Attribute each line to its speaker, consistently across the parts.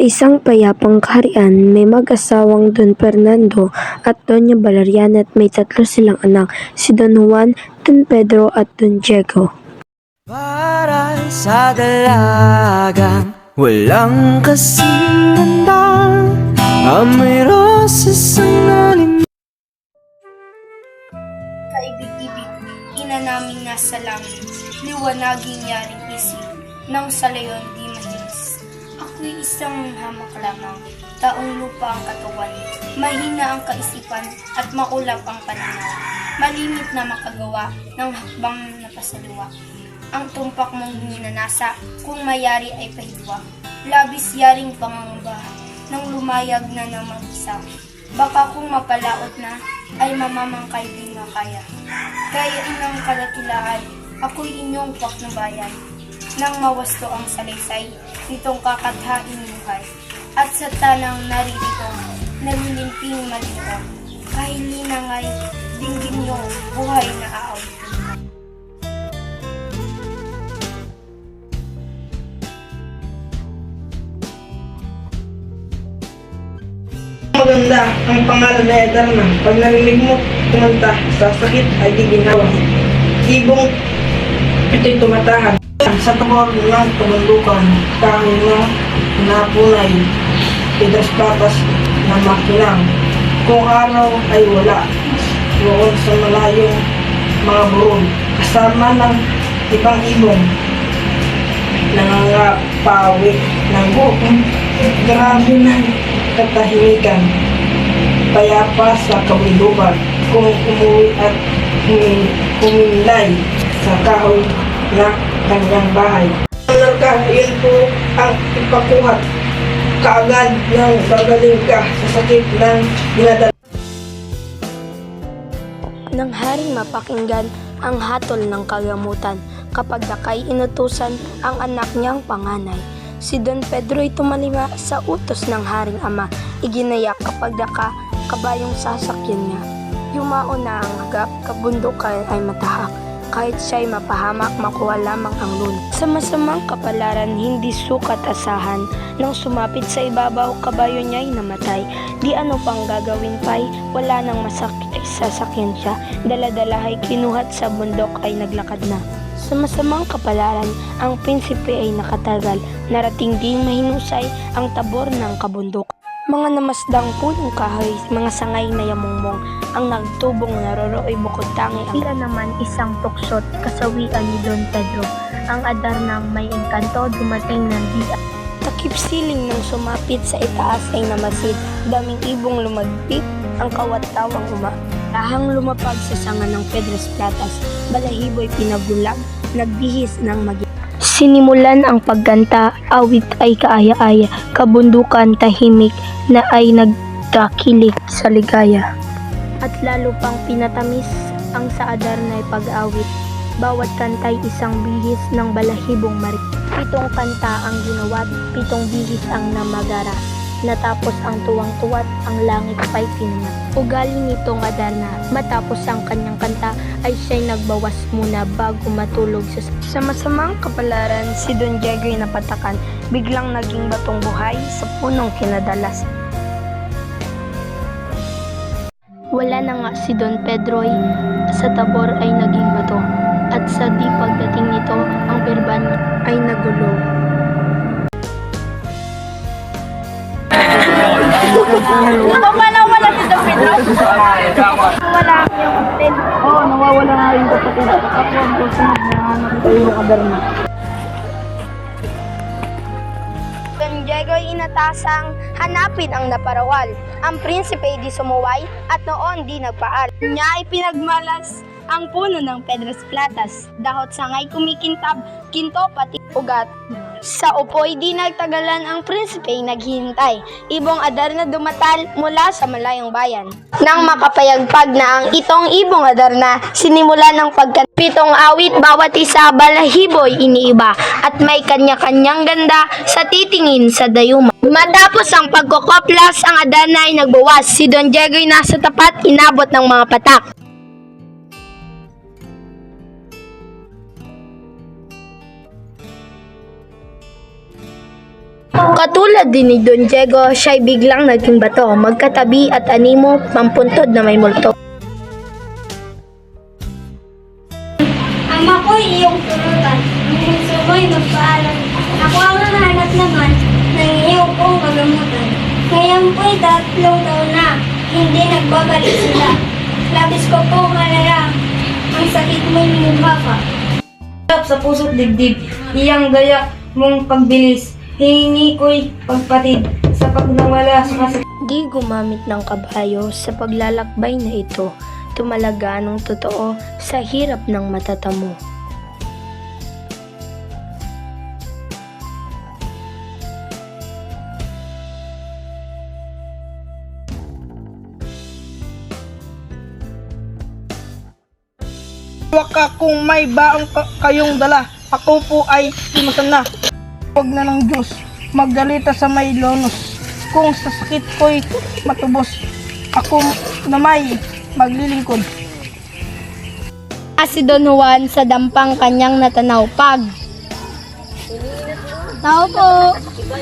Speaker 1: isang payapang kaharian, may mag-asawang Don Fernando at Doña Valeriana at may 3 silang anak, si Don Juan, Don Pedro at Don Diego.
Speaker 2: Para sa dalagang walang kasing ganda, amoy roses ang nalim.
Speaker 3: Kaibig-ibig, ina naming nasa langit, liwanaging yaring isip, nang sa leon di mahinis. Ako'y isang hamak lamang, taong lupa ang katawan, mahina ang kaisipan at maulap ang pananaw, malimit na makagawa ng hakbang na pasaliwa. Ang tumpak mong hinanasa, kung mayari ay pahidwa, labis yaring pangangamba, nang lumayag na ng mag-isa. Baka kung mapalaot na, ay mamamangkay di makaya. Kaya inang kadakilaan, ako'y inyong paknubayan, nang mawasto ang salaysay, nitong kakathaing buhay. At sa tanang naririto, nalilimping malito, kahit linangay, dinggin nyo, buhay na aaw.
Speaker 4: Maganda ang pangalan na Eterna. Pag narinig mo kumanta sa sakit ay di ginawa. Ibong ito'y tumatahan sa tabor ng tumundukan, kahit na napunay, Pedras Platas na makinang. Kung araw ay wala, roon sa malayong mga burol, kasama ng ibang ibong, nangangapawi ng buong grabe ng katahimikan, payapa sa kabundukan, kung umuwi at humilay sa kahoy na kanyang bahay. Yun po ang ipakuhat kaagad ng gagaling ka sa sakit ng dinadala.
Speaker 1: Nang haring mapakinggan ang hatol ng kagamutan, kapag dakay inutusan ang anak niyang panganay. Si Don Pedro ay tumalima sa utos ng haring ama, iginayak kapag daka kabayong sasakyan niya. Yumao na ang hagap, kabundukan ay matahak, kahit siya'y mapahamak, makuha lamang ang lun. Sa masamang kapalaran, hindi sukat asahan, nang sumapit sa ibabaw, kabayo niya'y namatay. Di ano pang gagawin pa'y, wala nang sasakyan siya, daladalahay kinuhat sa bundok ay naglakad na. Sa masamang kapalaran, ang prinsipe ay nakatagal, narating ding mahinusay ang tabor ng kabundok. Mga namasdang punong kahoy, mga sangay na yamungmong, ang nagtubong narorooy bukod tangi. Sila naman isang tuksot, kasawian ni Don Pedro. Ang Adarnang may engkanto, dumating ng diya. Takip siling nang sumapit sa itaas ay namasid, daming ibong lumagpit, ang kawat-tawang Tahang lumapag sa sanga ng Pedras Platas, balahibo'y pinagulag, nagbihis ng Sinimulan ang pagganta, awit ay kaaya-aya, kabundukan tahimik na ay nagkakilig sa ligaya. At lalo pang pinatamis ang sa Adarna'y pag-awit, bawat kanta'y isang bihis ng balahibong marit. 7 kanta ang ginawa't 7 bihis ang namagara. Natapos ang tuwang-tuwa't ang langit pa'y pinungat. Ugali nitong Adarna, matapos ang kanyang kanta ay siya'y nagbawas muna bago matulog sa masamang kapalaran. Si Don Diego ay napatakan, biglang naging batong buhay sa punong kinadalas. Wala na nga si Don Pedro sa tabor ay naging bato, at sa di pagdating nito ang birban ay nagulo.
Speaker 3: Wala si Don Pedro? Wala yung hotel.
Speaker 4: Oo, nawawala na rin kapatid. Ako ang susunod na nakita yung Adarna.
Speaker 1: Don Diego ay inatasang hanapin ang naparawal. Ang prinsipe ay di sumuway at noon di nagpaal. Niya ay pinagmalas ang puno ng Pedras Platas. Dahot sangay kumikintab, kinto pati ugat. Sa upoy di nagtagalan ang prinsipe ay naghihintay. Ibong Adarna dumatal mula sa malayong bayan. Nang makapayagpag na ang itong ibong Adarna, sinimula ng pagkapitong awit, bawat isa balahibo'y iniiba at may kanya-kanyang ganda sa titingin sa dayuma. Matapos ang pagkokoplas, ang Adarna ay nagbawas. Si Don Diego ay nasa tapat, inabot ng mga patak. Katulad din ni Don Diego, siya'y biglang naging bato, magkatabi at animo, pampuntod na may multo.
Speaker 5: Ama ko'y iyong tulutan, ang gusto ko'y magpaalam. Ako ang nahanap naman ng iyong kong kagamutan. Ngayon po'y 3 taon na, hindi nagbabalik sila. Labis ko pong malalang, ang sakit mo'y mukha ka.
Speaker 4: Sa puso't dibdib, iyang gayak mong pagbilis. Hihingi ko'y pagpatid sa pagnawala sa kasakit.
Speaker 1: Di gumamit ng kabayo sa paglalakbay na ito, tumalaga ng totoo sa hirap ng matatamo.
Speaker 4: Huwag ka kung may baong kayong dala. Ako po ay imasan na. Huwag na ng Diyos magdalita sa may lonos. Kung sa sakit ko'y matubos, ako na may maglilingkod.
Speaker 3: Si Don Juan sa dampang kanyang natanaw pag tao po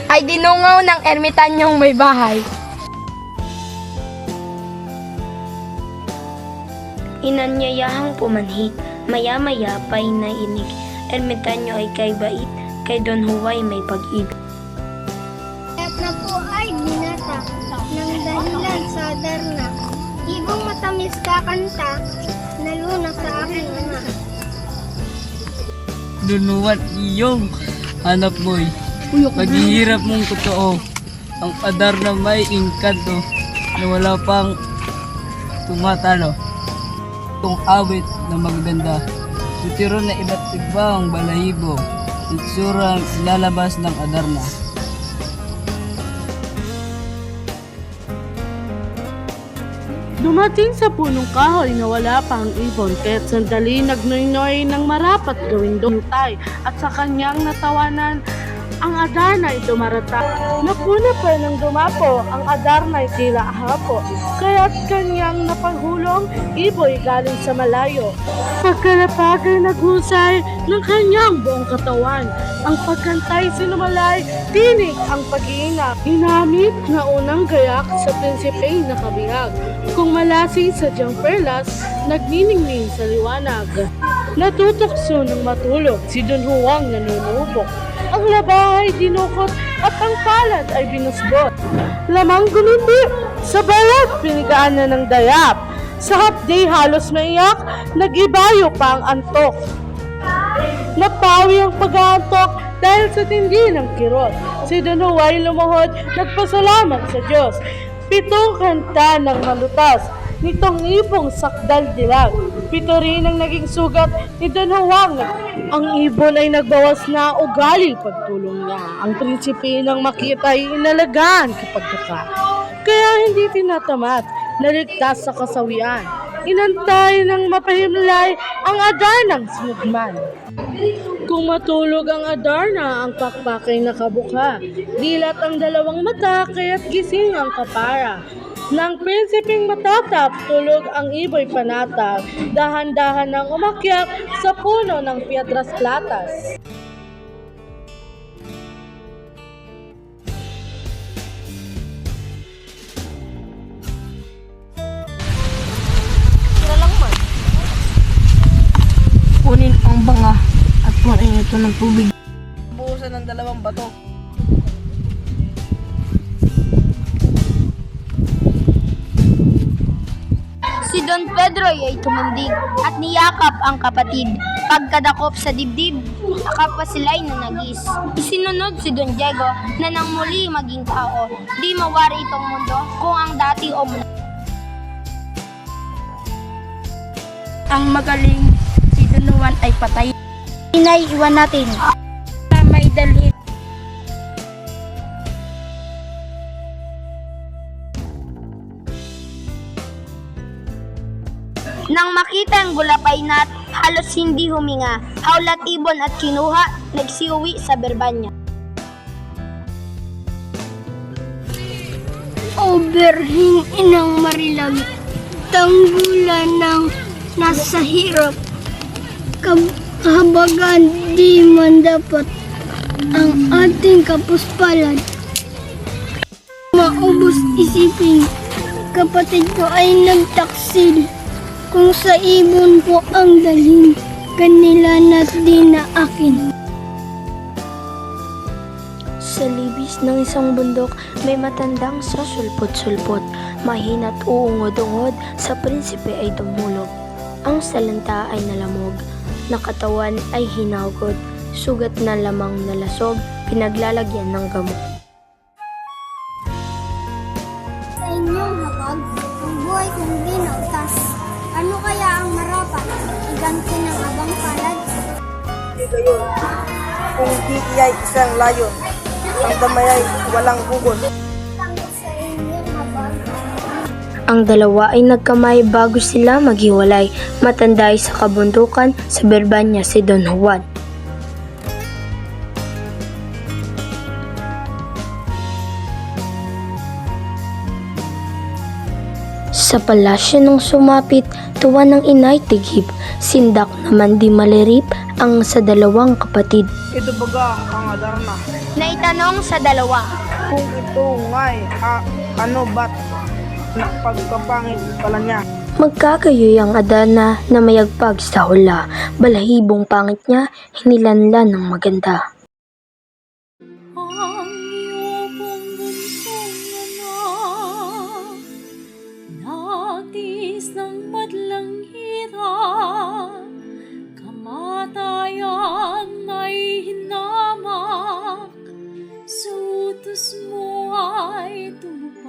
Speaker 3: ay dinungaw ng ermitanyong may bahay.
Speaker 1: Inanyayahang pumanhik, maya-maya pa'y nainig. Ermitanyo ay kay bait, kay Don Juan may pag-ibig.
Speaker 5: At na po ay binata ng dahilan sa darna. Ibong matamis kakanta, naluna sa aking ama.
Speaker 6: Dunuan iyong hanap mo'y paghihirap mong totoo. Ang adar na may engkanto na wala pang tumatalo. Itong awit na maganda, tutiro na iba't ibang balahibo, itsurang lalabas ng Adarna.
Speaker 7: Dumating sa punong kahoy na wala pa ang ibon, kaya't sandali nagnoy-noy ng marapat gawing dumutay, at sa kanyang natawanan, ang Adarna ay dumarata. Napuna pa ng dumapo, ang Adarna ay tila ahapo, kaya't kanyang napanghulong, iboy galing sa malayo. Pagkalapag ay naghusay ng kanyang buong katawan, ang pagkantay sinumalay, tinig ang pag-iingat. Hinamit na unang gayak sa prinsipeng nakabihag. Kung malasing sa diyang perlas, nagniningning sa liwanag. Natutokso ng matulog, si Don Juan nanunubok. Ang laba ay dinukot at ang palad ay binusbot. Lamang gumindi, sa balat pinigaan na ng dayap. Sa hapdi halos maiyak, nag-ibayo pa ang antok. Napawi ang pag-aantok dahil sa tindi ng kirot. Si Don Juan lumuhod, nagpasalamat sa Diyos. 7 kanta ng malutas, nitong ibong sakdal dilag. 7 rin ang naging sugat ni Don Juan. Ang ibon ay nagbawas na ugali pagtulong niya. Ang prinsipe ng makita ay inalagaan kapag daka. Kaya hindi tinatamat, naligtas sa kasawian. Inantay ng mapahimlay ang Adarnang sinugman. Kung matulog ang Adarna, ang pakpak ay nakabuka. Dilat ang 2 mata, kaya't gising ang kapara. Nang prinsipeng matatap, tulog ang iboy panatag. Dahan-dahan nang umakyat sa puno ng Piedras Platas.
Speaker 4: Kunin ang banga at punin ito ng tubig. Buhusan ng 2 bato.
Speaker 1: Si Don Pedro ay tumundig at niyakap ang kapatid. Pagkadakop sa dibdib, akap pa sila'y nanagis. Isinunod si Don Diego na nang muli maging tao. Di mawari itong mundo kung ang dati o muna.
Speaker 3: Ang magaling si Don Juan ay patay. Inaiwan natin na may dalhin.
Speaker 1: Nang makita ang gulapay nat, halos hindi huminga. Hawlat ibon at kinuha, nagsiuwi sa Berbanya.
Speaker 5: O Berhing Inang Marilag, tanggulan ng nasa hirap, kahabagan di man dapat ang ating kapuspalad. maubos isipin. Kapatid ko ay nagtaksil. Kung sa ibon ko ang dalhin, kanila na di na akin.
Speaker 1: Sa libis ng isang bundok, may matandang sasulpot-sulpot. Mahina't uungod-ungod, sa prinsipe ay tumulog. Ang salanta ay nalamog, nakatawan ay hinagod, sugat na lamang nalasog, pinaglalagyan ng gamot.
Speaker 5: Sa inyong habag, ang buhay kong dinagtas. Ano kaya ang marapat? Iganti ng abang palad?
Speaker 4: Hindi gayon. Kung di iya'y isang layon, ang damay ay walang bugol.
Speaker 5: Sa inyong habag,
Speaker 1: Ang dalawa ay nagkamay bago sila maghiwalay, matanday sa kabundukan sa Berbanya si Don Juan. Sa palasyo nung sumapit, tuwa ng inay tigib, sindak naman di malirip ang sa dalawang kapatid.
Speaker 4: Ito baga ang adarna.
Speaker 1: Naitanong sa dalawa,
Speaker 4: Kung ito nga'y ano ba't napagkapangit pala niya?
Speaker 1: magkakayoy ang Adana na mayagpag sa hula, balahibong pangit niya, hinilanlan ng maganda.
Speaker 8: Ang iyong bunsong anak, nagtiis ng madlang hirap, kamatayan ay hinamak, sa utos mo ay tumupad.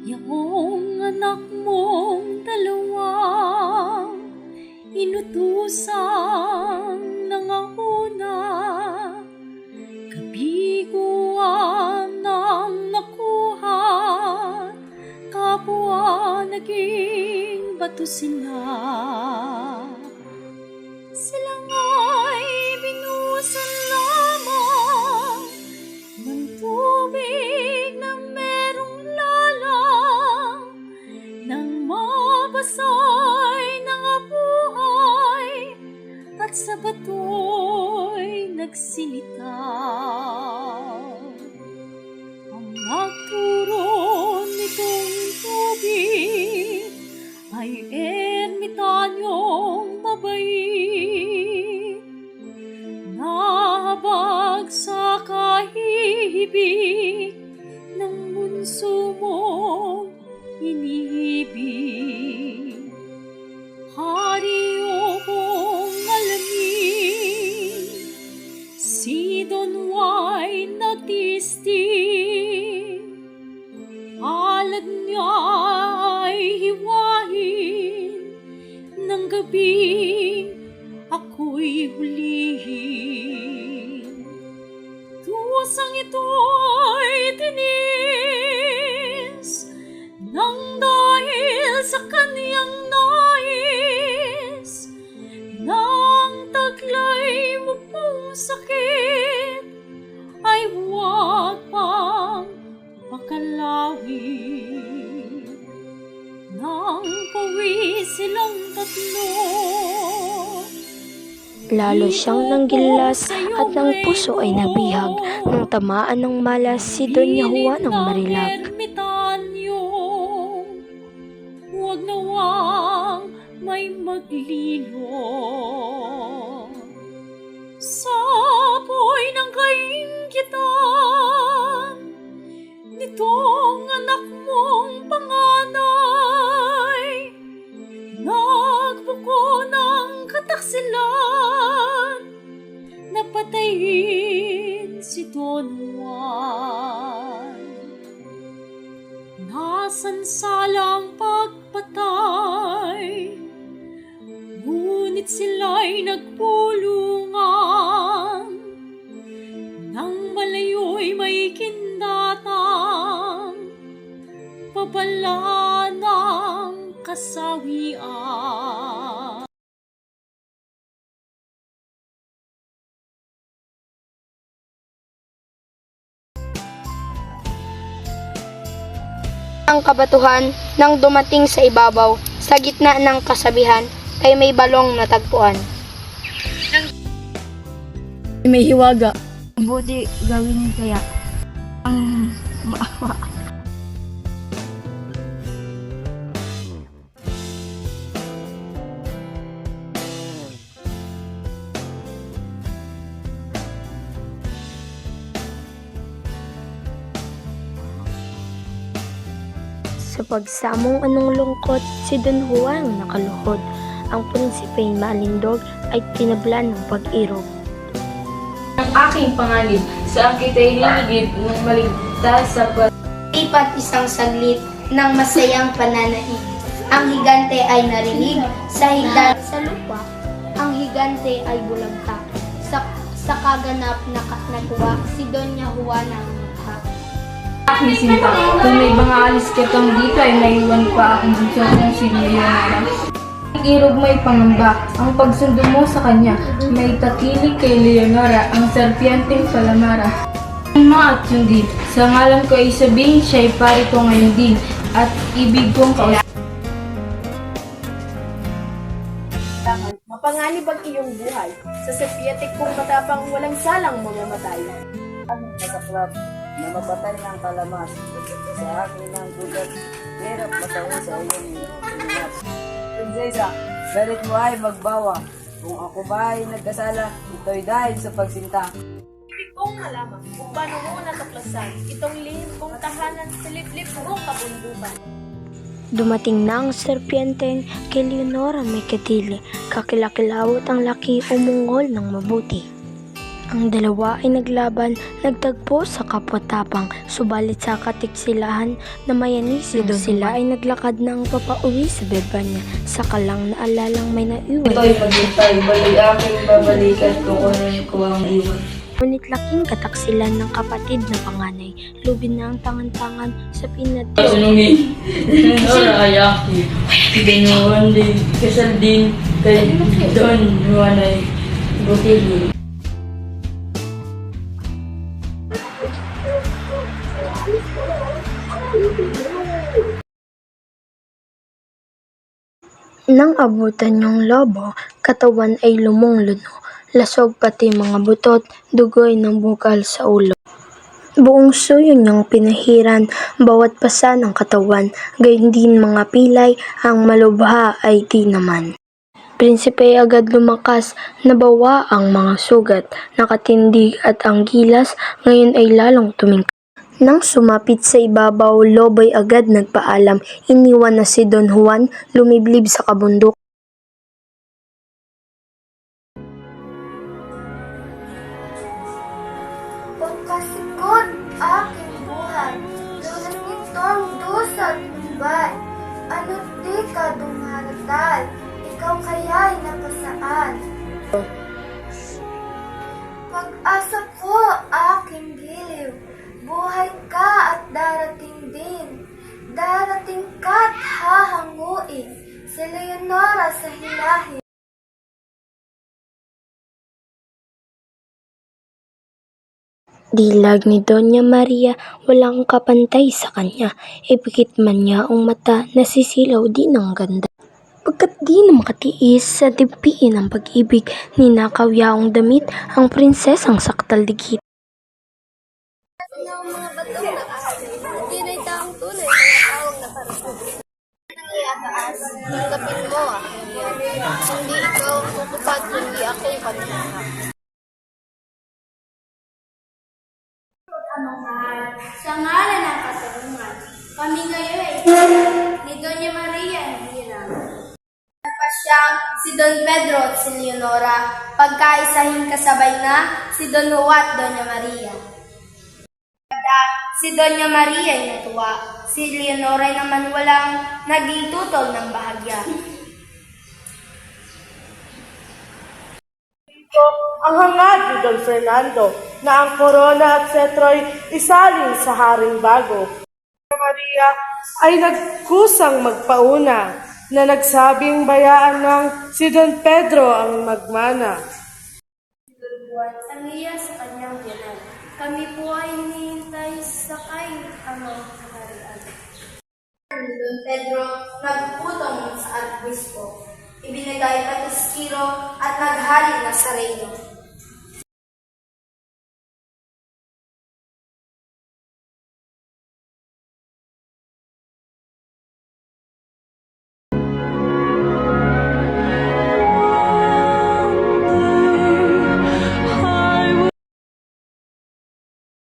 Speaker 8: Yung anak mong dalawa, inutusan nangahuna, kabiguan ang nakuha, kapwa naging bato sila. Sila nga'y binusan lamang ng tubig na merong lalang, nang mabasay ng abuhay at sa bato'y nagsilitaw. Ang nagturo nitong tubig ay ermitanyong mabait, nahabag sa kahibig ng bunso mong inibig. Hari o kung alamin, si Don Juan nagtistig, alad niya ay hiwain, ng gabing ako'y hulihin. Tusang ito'y tinis, nang dahil sa kaniyang nais, nang taglay mo pong sakit, ay huwag pang pakalawin. Nang pawis silang tatlo,
Speaker 1: Lalo siyang nanggilas at ng puso ay nabihag, nang tamaan ng malas si Doña Juan ng Marilag.
Speaker 8: Huwag nawang may maglilo. Sa apoy ng kainggitan nitong anak mong panganay, nagbuko ng kataksilan, napatayin si Don Juan. Nasansalang pagpatay, ngunit sila'y nagpulungan, nang malayo'y may kindatang pabala ng kasawian.
Speaker 3: Ang kabatuhan nang dumating sa ibabaw, sa gitna ng kasabihan, ay may balong natagpuan.
Speaker 6: May hiwaga.
Speaker 3: Buti gawin kaya.
Speaker 1: Sa pagsamong anong lungkot, si Don Juan nakaluhod. Ang prinsipeng maalindog ay tinablan ng pag-irog.
Speaker 9: Ang aking panganib, sa akin ay hinigit ng maligtas sa
Speaker 3: Lipat isang saglit ng masayang pananaig. Ang higante ay narinig sa higdan sa lupa. Ang higante ay bulagta. Sa kaganap na natuwa, si Doña Juana ang mukha.
Speaker 9: aking sinta. Kung may mga alis ka kang dito ay naiwan pa akong bunso kong si Leonora. Ang irog may pangamba. Ang pagsundo mo sa kanya, may takilig kay Leonora, ang serpienteng Palamara. Ang mga aksyon din, sa ngalan ko ay sabihin siya ay pari ko ngayon din, at ibig kong kausap.
Speaker 7: Mapanganib ang iyong buhay. Sa sepyetik kong matapang walang salang mamamatay.
Speaker 6: Masaklap na mapatay ng kalamas sa akin ng gugat, hirap matawin sa iyong inat. Prinsesa, galit mo ay magbawa. Kung ako ba ay nagkasala, ito'y dahil sa pagsinta.
Speaker 7: Ibig kong malaman kung paano mo natuklasan itong lihim kong tahanan sa liblib kong kabundukan.
Speaker 1: Dumating na ang serpienteng kay Leonora may katili. Kakilakilawot ang laki umungol ng mabuti. Ang dalawa ay naglaban, nagtagpo sa kapwa-tapang, subalit sa katiksilahan na mayanisip sila ay naglakad ng papauwi sa Bebanya. Saka lang naalalang may naiwan.
Speaker 9: Ito'y maghintay, bali aking babalikan kung kunin ko ang iwan.
Speaker 1: Ngunit laking kataksilan ng kapatid na panganay, lubin na ang tangan-tangan sa pinat.
Speaker 6: Sunungin, Leonora ay akin. Si Don Juan din, kasal din kay Don Juan ay butili.
Speaker 1: Nang abutan yung lobo, katawan ay lumong-luno, lasog pati mga butot, dugoy ng bukal sa ulo. Buong suyo niyang pinahiran, bawat pasa ng katawan, gayon din mga pilay, ang malubha ay di naman. Prinsipe ay agad lumakas, nabawa ang mga sugat, nakatindig at ang gilas, ngayon ay lalong tumingkad. Nang sumapit sa ibabaw, lobo'y agad nagpaalam, iniwan na si Don Juan, lumiblib sa kabundok.
Speaker 5: Pagkasikod aking buhay, lunas nitong dusat umbay. Ano't di ka dumaratal, ikaw kaya'y napasaan. Pag-asa ko aking giliw, buhay ka at darating din. Darating ka't hahanguin, si Leonora sa hilahin.
Speaker 1: Dilag ni Doña Maria, walang kapantay sa kanya. Ipikit man niya ang mata, nasisilaw din ang ganda. Pagkat di na makatiis sa dipiin ng pag-ibig, ninakaw yaong damit ang prinsesang saktal digit.
Speaker 5: Ng mga batong nag-aasay, hindi na'y taong tunay, mga taong nakarasal. Nang iaataas, tanggapin mo aking yan. Hindi ikaw ang tutupad, kundi ako'y panunahan. Sa ngalan ng katarungan, kami ngayon ay ni Doña Maria Hirang.
Speaker 3: Nagpasyang si Don Pedro at si Leonora, pagkaisahin kasabay na si Don Juan at Doña Maria. Si Doña Maria ay natuwa, si Leonora naman walang naging tutol ng bahagya.
Speaker 7: Ang hangad ni Don Fernando na ang korona at setro'y isalin sa haring bago. Maria ay nagkusang magpauna na nagsabing bayaan ng si Don Pedro ang magmana.
Speaker 3: Si Don Juan aniya sa kanyang biyanan. Kami po ay hinihintay sa kay amang kaharian. Ni Don Pedro nagputong sa Arobispo. Ibinigay pati Skiro at naghari na sa reyno.